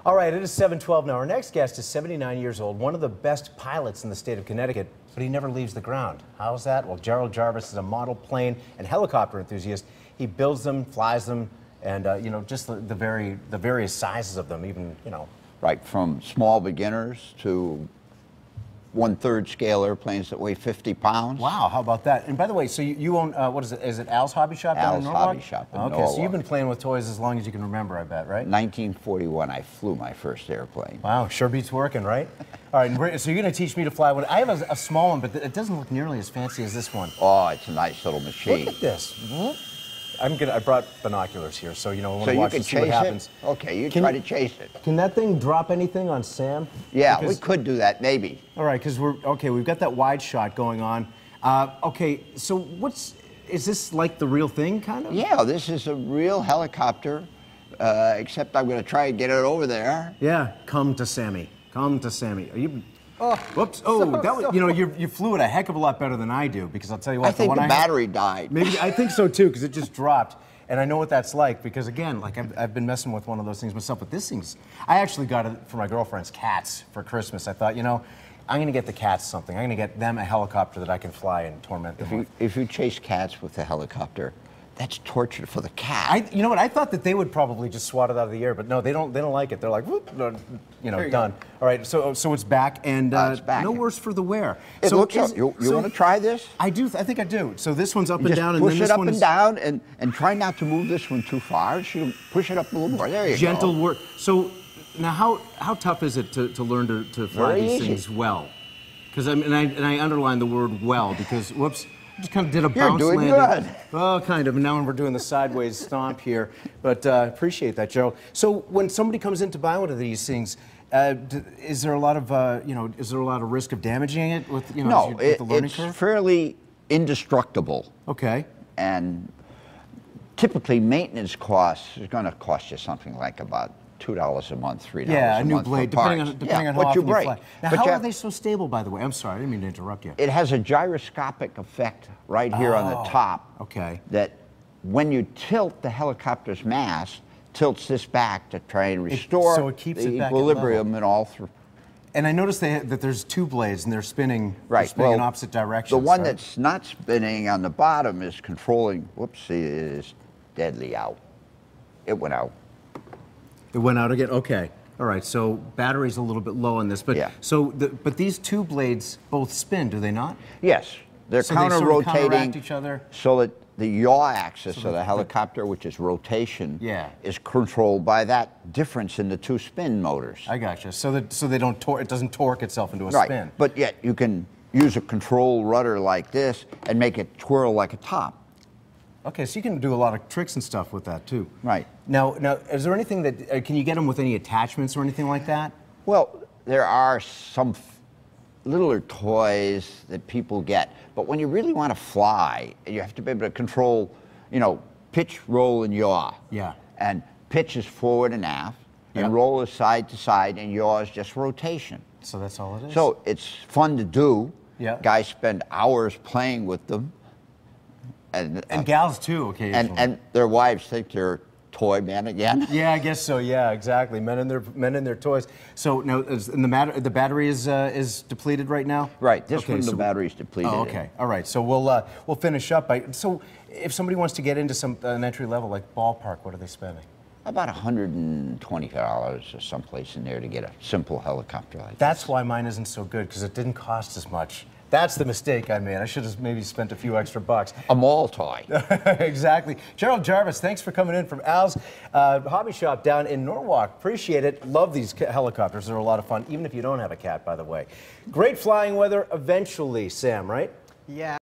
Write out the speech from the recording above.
All right, it is 7:12 now. Our next guest is 79 years old, one of the best pilots in the state of Connecticut, but he never leaves the ground. How's that? Well, Gerald Jarvis is a model plane and helicopter enthusiast. He builds them, flies them, and you know, just the various sizes of them, even, you know. Right, from small beginners to 1/3 scale airplanes that weigh 50 pounds. Wow, how about that? And by the way, so you own, what is it? Is it Al's Hobby Shop down in Norwalk? Al's Hobby Shop in Norwalk. Okay, so you've been playing with toys as long as you can remember, I bet, right? 1941, I flew my first airplane. Wow, sure beats working, right? All right, so you're going to teach me to fly one. I have a small one, but it doesn't look nearly as fancy as this one. Oh, it's a nice little machine. Look at this. I brought binoculars here, so you know, I want so to watch you and can see what chase happens. it? Okay, you try to chase it. Can that thing drop anything on Sam? Yeah, we could do that, maybe. All right, because we've got that wide shot going on. Okay, so is this like the real thing, kind of? Yeah, this is a real helicopter, except I'm going to try and get it over there. Yeah, come to Sammy. Come to Sammy. Are you? Oh, whoops! Oh, that was, you know, you flew it a heck of a lot better than I do, because I'll tell you what. I think the battery died. Maybe I think so too, because it just dropped, and I know what that's like. Because again, like I've been messing with one of those things myself, but this thing's. I actually got it for my girlfriend's cats for Christmas. I thought, you know, I'm going to get the cats something. I'm going to get them a helicopter that I can fly and torment them. If you chase cats with a helicopter, that's torture for the cat. You know what? I thought that they would probably just swat it out of the air, but no, they don't like it. They're like, whoop, you know, done. All right, so it's back, and it's back. no worse for the wear. It looks up. You want to try this? I do. I think I do. So this one's up and down, and push then this it up one and is down, and try not to move this one too far. Push it up a little more. There you go. Gentle work. So now, how tough is it to learn to fly these things well? Because I underline the word well, because whoops. Just kind of did a bounce landing. Good. Oh, kind of. And now we're doing the sideways stomp here. But appreciate that, Gerald. So when somebody comes in to buy one of these things, is there a lot of is there a lot of risk of damaging it with with the learning curve? It's fairly indestructible. Okay. And typically maintenance costs is going to cost you something like about $2 a month, $3 a month. Yeah, a new blade, depending on how often you fly. Now, but how are they so stable, by the way? I'm sorry, I didn't mean to interrupt you. It has a gyroscopic effect right here on the top. Okay. That when you tilt the helicopter's mast, tilts this back to try and restore so it keeps the it back equilibrium and all through. And I noticed that there's two blades, and they're spinning, right. In opposite directions. The one that's not spinning on the bottom is controlling. Whoopsie, it is deadly out. It went out. It went out again? Okay. All right, so battery's a little bit low on this. But yeah. But these two blades both spin, do they not? Yes. They're counter-rotating sort of counteract each other? So that the yaw axis of the helicopter, which is rotation, is controlled by that difference in the two spin motors. I gotcha. So they don't it doesn't torque itself into a right. spin. But yet you can use a control rudder like this and make it twirl like a top. Okay, so you can do a lot of tricks and stuff with that too. Right. Now, is there anything that can you get them with any attachments or anything like that? Well, there are some littler toys that people get, but when you really want to fly, you have to be able to control, you know, pitch, roll, and yaw. Yeah. And pitch is forward and aft, and roll is side to side, and yaw is just rotation. So that's all it is. So it's fun to do. Yeah. Guys spend hours playing with them. And gals too, occasionally. And their wives think they're toy men again. Yeah, I guess so. Yeah, exactly. Men and their toys. So now, the battery is depleted right now. Right. This one, the battery's depleted. Oh, okay. All right. So we'll finish up by. So if somebody wants to get into an entry level like ballpark, what are they spending? About $120 or someplace in there to get a simple helicopter like That's why mine isn't so good, because it didn't cost as much. That's the mistake I made. I should have maybe spent a few extra bucks. A mall toy. Exactly. Gerald Jarvis, thanks for coming in from Al's Hobby Shop down in Norwalk. Appreciate it. Love these helicopters. They're a lot of fun, even if you don't have a cat, by the way. Great flying weather eventually, Sam, right? Yeah.